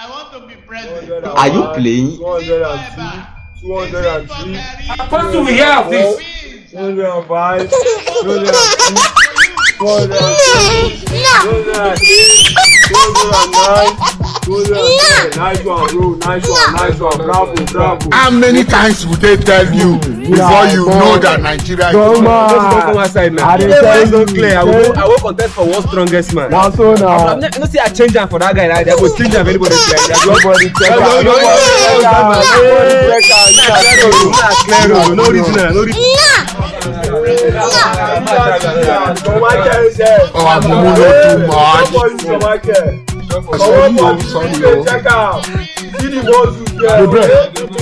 I want to be president. Are you playing? 202, 203. First we hear of this. 205, 206, 207, 209, 210. Nice one, bro. Nice one. Bravo. How many times would they tell you before you know that Nigeria is Come on. Let's go from my side now. It's not clear. I will contest for world's strongest man. Now so now. I'm not see I change am for that guy. Like, I go change am if anybody try. Nobody check out. No reason. Oh, I'm not too much.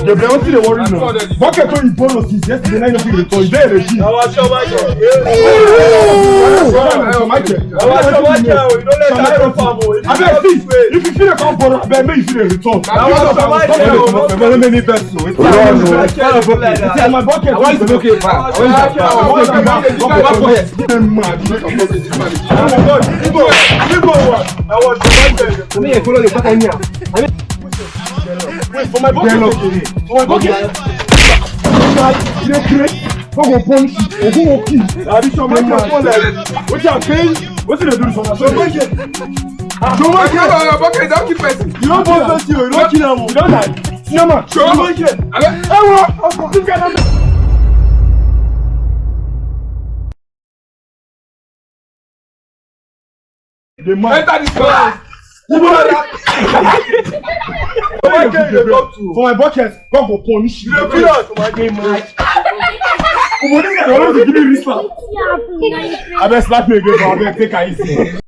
Gabriel, what's the worry now? Bucket on bonus is yesterday night of the return. Is there a key? If you feel a component, I may feel a return. Many persons. My bucket. I want to look at wait for my bucket. Who go punish you? Who go kill? I be some man like what you are paying? What you do for my bucket? Bucket don't keep person. You don't punish you. You don't kill him. You don't die. No man. Show bucket. The man. Enter this class. For my bucket, God go punish you. I best slap me again, but I beg take it easy.